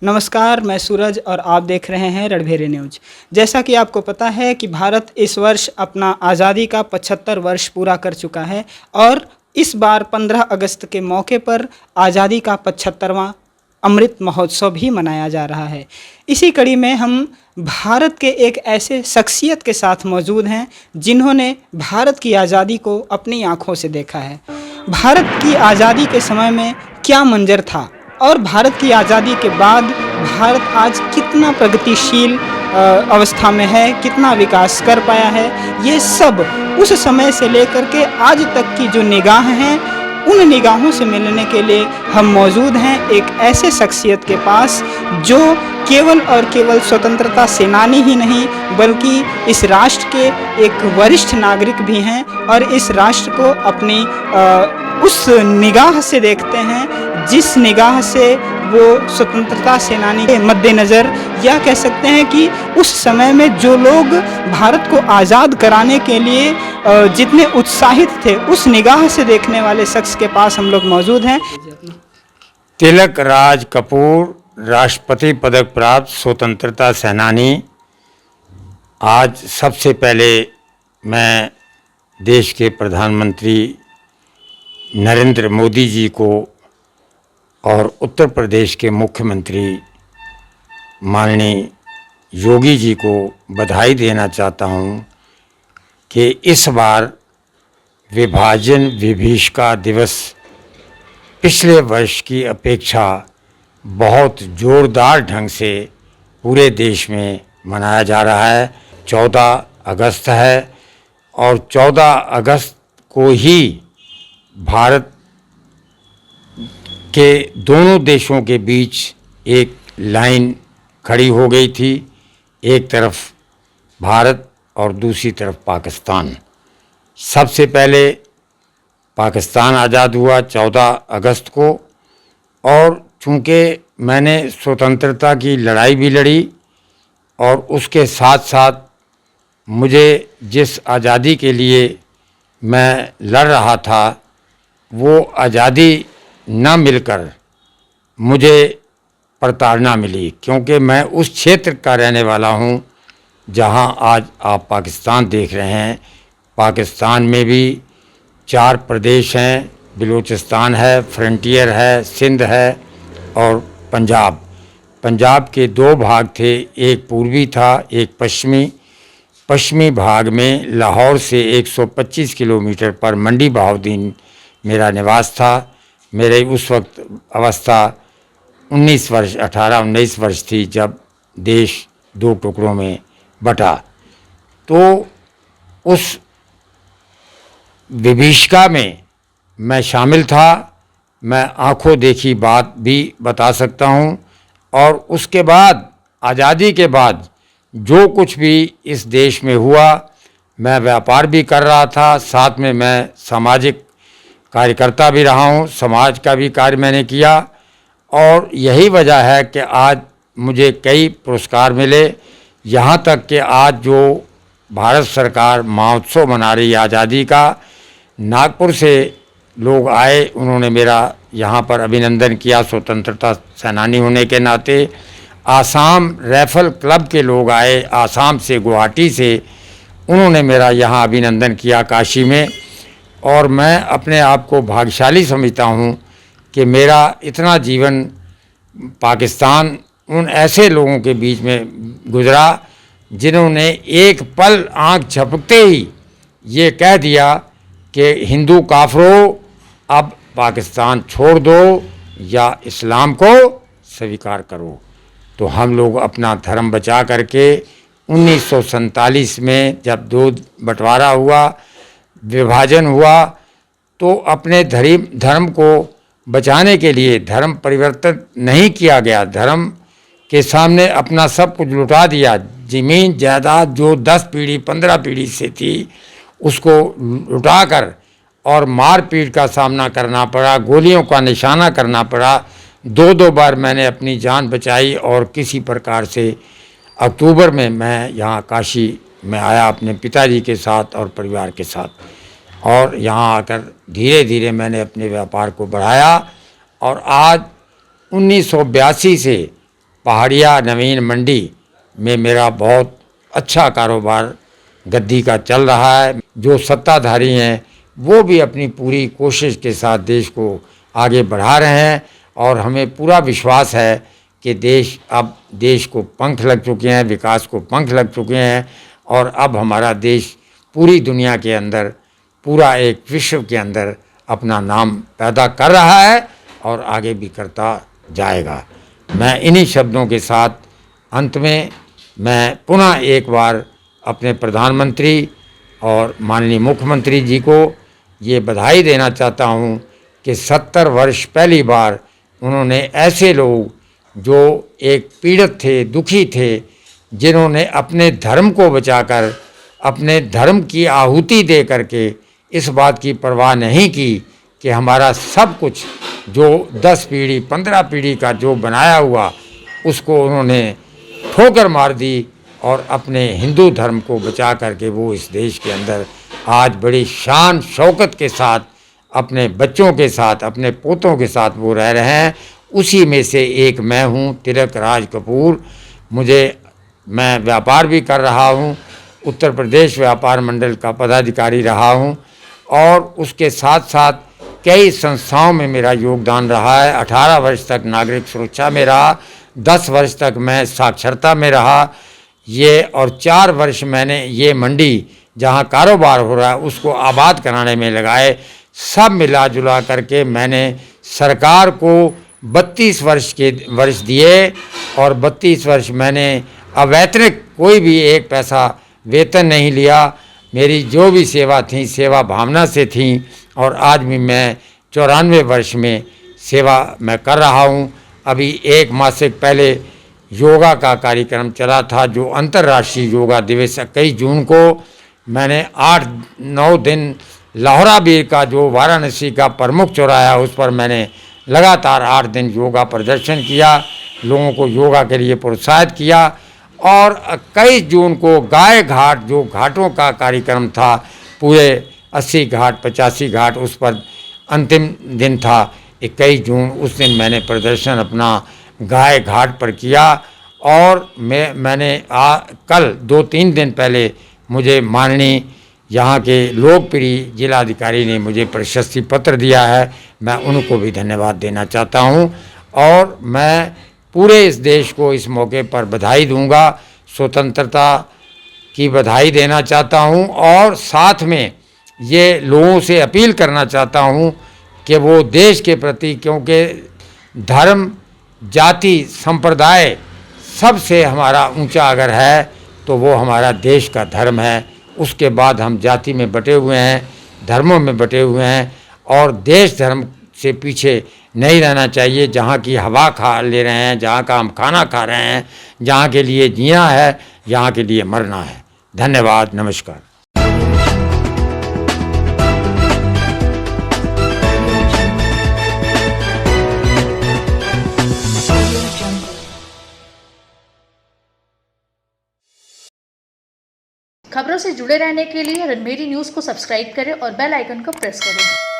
नमस्कार, मैं सूरज और आप देख रहे हैं रणभेरी न्यूज। जैसा कि आपको पता है कि भारत इस वर्ष अपना आज़ादी का 75 वर्ष पूरा कर चुका है और इस बार 15 अगस्त के मौके पर आज़ादी का 75वां अमृत महोत्सव भी मनाया जा रहा है। इसी कड़ी में हम भारत के एक ऐसे शख्सियत के साथ मौजूद हैं जिन्होंने भारत की आज़ादी को अपनी आँखों से देखा है। भारत की आज़ादी के समय में क्या मंजर था और भारत की आज़ादी के बाद भारत आज कितना प्रगतिशील अवस्था में है, कितना विकास कर पाया है, ये सब उस समय से लेकर के आज तक की जो निगाह हैं, उन निगाहों से मिलने के लिए हम मौजूद हैं एक ऐसे शख्सियत के पास जो केवल और केवल स्वतंत्रता सेनानी ही नहीं बल्कि इस राष्ट्र के एक वरिष्ठ नागरिक भी हैं और इस राष्ट्र को अपनी उस निगाह से देखते हैं जिस निगाह से वो स्वतंत्रता सेनानी के मद्देनज़र या कह सकते हैं कि उस समय में जो लोग भारत को आज़ाद कराने के लिए जितने उत्साहित थे उस निगाह से देखने वाले शख्स के पास हम लोग मौजूद हैं। तिलक राज कपूर, राष्ट्रपति पदक प्राप्त स्वतंत्रता सेनानी। आज सबसे पहले मैं देश के प्रधानमंत्री नरेंद्र मोदी जी को और उत्तर प्रदेश के मुख्यमंत्री माननीय योगी जी को बधाई देना चाहता हूं कि इस बार विभाजन विभीषिका दिवस पिछले वर्ष की अपेक्षा बहुत ज़ोरदार ढंग से पूरे देश में मनाया जा रहा है। 14 अगस्त है और 14 अगस्त को ही भारत के दोनों देशों के बीच एक लाइन खड़ी हो गई थी, एक तरफ भारत और दूसरी तरफ पाकिस्तान। सबसे पहले पाकिस्तान आज़ाद हुआ 14 अगस्त को और चूँकि मैंने स्वतंत्रता की लड़ाई भी लड़ी और उसके साथ साथ मुझे जिस आज़ादी के लिए मैं लड़ रहा था वो आज़ादी न मिलकर मुझे प्रताड़ना मिली, क्योंकि मैं उस क्षेत्र का रहने वाला हूं जहां आज आप पाकिस्तान देख रहे हैं। पाकिस्तान में भी 4 प्रदेश हैं, बलूचिस्तान है, फ्रंटियर है, सिंध है और पंजाब। पंजाब के 2 भाग थे, एक पूर्वी था, एक पश्चिमी। पश्चिमी भाग में लाहौर से 125 किलोमीटर पर मंडी बहाउद्दीन मेरा निवास था। मेरे उस वक्त अवस्था 18-19 वर्ष थी जब देश 2 टुकड़ों में बटा। तो उस विभीषिका में मैं शामिल था। मैं आंखों देखी बात भी बता सकता हूं। और उसके बाद आज़ादी के बाद जो कुछ भी इस देश में हुआ, मैं व्यापार भी कर रहा था, साथ में मैं सामाजिक कार्यकर्ता भी रहा हूँ, समाज का भी कार्य मैंने किया और यही वजह है कि आज मुझे कई पुरस्कार मिले। यहाँ तक कि आज जो भारत सरकार महोत्सव मना रही है आज़ादी का, नागपुर से लोग आए, उन्होंने मेरा यहाँ पर अभिनंदन किया स्वतंत्रता सेनानी होने के नाते। आसाम राइफल क्लब के लोग आए, आसाम से, गुवाहाटी से, उन्होंने मेरा यहाँ अभिनंदन किया काशी में। और मैं अपने आप को भाग्यशाली समझता हूँ कि मेरा इतना जीवन पाकिस्तान उन ऐसे लोगों के बीच में गुजरा जिन्होंने एक पल आँख झपकते ही ये कह दिया कि हिंदू काफिरों, अब पाकिस्तान छोड़ दो या इस्लाम को स्वीकार करो। तो हम लोग अपना धर्म बचा करके 1947 में जब 2 बंटवारा हुआ, विभाजन हुआ, तो अपने धर्म को बचाने के लिए धर्म परिवर्तन नहीं किया गया। धर्म के सामने अपना सब कुछ लुटा दिया। ज़मीन जायदाद जो 10 पीढ़ी 15 पीढ़ी से थी उसको लुटाकर और मारपीट का सामना करना पड़ा, गोलियों का निशाना करना पड़ा। 2 बार मैंने अपनी जान बचाई और किसी प्रकार से अक्टूबर में मैं यहाँ काशी में आया अपने पिताजी के साथ और परिवार के साथ और यहाँ आकर धीरे धीरे मैंने अपने व्यापार को बढ़ाया और आज 1982 से पहाड़िया नवीन मंडी में मेरा बहुत अच्छा कारोबार गद्दी का चल रहा है। जो सत्ताधारी हैं वो भी अपनी पूरी कोशिश के साथ देश को आगे बढ़ा रहे हैं और हमें पूरा विश्वास है कि देश को पंख लग चुके हैं, विकास को पंख लग चुके हैं और अब हमारा देश पूरी दुनिया के अंदर, पूरा एक विश्व के अंदर अपना नाम पैदा कर रहा है और आगे भी करता जाएगा। मैं इन्हीं शब्दों के साथ अंत में मैं पुनः एक बार अपने प्रधानमंत्री और माननीय मुख्यमंत्री जी को ये बधाई देना चाहता हूँ कि 70 वर्ष पहली बार उन्होंने ऐसे लोग जो एक पीड़ित थे, दुखी थे, जिन्होंने अपने धर्म को बचाकर, अपने धर्म की आहुति दे करके इस बात की परवाह नहीं की कि हमारा सब कुछ जो 10 पीढ़ी 15 पीढ़ी का जो बनाया हुआ उसको उन्होंने ठोकर मार दी और अपने हिंदू धर्म को बचा करके वो इस देश के अंदर आज बड़ी शान शौकत के साथ अपने बच्चों के साथ, अपने पोतों के साथ वो रह रहे हैं। उसी में से एक मैं हूँ, तिलक राज कपूर। मैं व्यापार भी कर रहा हूँ, उत्तर प्रदेश व्यापार मंडल का पदाधिकारी रहा हूँ और उसके साथ साथ कई संस्थाओं में मेरा योगदान रहा है। 18 वर्ष तक नागरिक सुरक्षा में रहा, 10 वर्ष तक मैं साक्षरता में रहा, ये और 4 वर्ष मैंने ये मंडी जहाँ कारोबार हो रहा है उसको आबाद कराने में लगाए। सब मिला जुला करके मैंने सरकार को 32 वर्ष दिए और 32 वर्ष मैंने अवैतनिक कोई भी एक पैसा वेतन नहीं लिया। मेरी जो भी सेवा थी, सेवा भावना से थी और आज भी मैं 94 वर्ष में सेवा मैं कर रहा हूँ। अभी 1 मासिक पहले योगा का कार्यक्रम चला था, जो अंतर्राष्ट्रीय योगा दिवस 21 जून को मैंने 8-9 दिन लाहौरा बीर का जो वाराणसी का प्रमुख चौराहा उस पर मैंने लगातार 8 दिन योगा प्रदर्शन किया, लोगों को योगा के लिए प्रोत्साहित किया। और 21 जून को गाय घाट, जो घाटों का कार्यक्रम था, पूरे 80 घाट 85 घाट, उस पर अंतिम दिन था 21 जून। उस दिन मैंने प्रदर्शन अपना गाय घाट पर किया और मैंने कल 2-3 दिन पहले मुझे माननीय यहाँ के लोकप्रिय जिलाधिकारी ने मुझे प्रशस्ति पत्र दिया है। मैं उनको भी धन्यवाद देना चाहता हूँ और मैं पूरे इस देश को इस मौके पर बधाई दूंगा, स्वतंत्रता की बधाई देना चाहता हूँ और साथ में ये लोगों से अपील करना चाहता हूँ कि वो देश के प्रति, क्योंकि धर्म, जाति, संप्रदाय सबसे हमारा ऊंचा अगर है तो वो हमारा देश का धर्म है। उसके बाद हम जाति में बटे हुए हैं, धर्मों में बटे हुए हैं और देश धर्म से पीछे नहीं रहना चाहिए। जहाँ की हवा खा ले रहे हैं, जहाँ का हम खाना खा रहे हैं, जहाँ के लिए जीना है, यहाँ के लिए मरना है। धन्यवाद, नमस्कार। खबरों से जुड़े रहने के लिए रणभेरी न्यूज़ को सब्सक्राइब करें और बेल आइकन को प्रेस करें।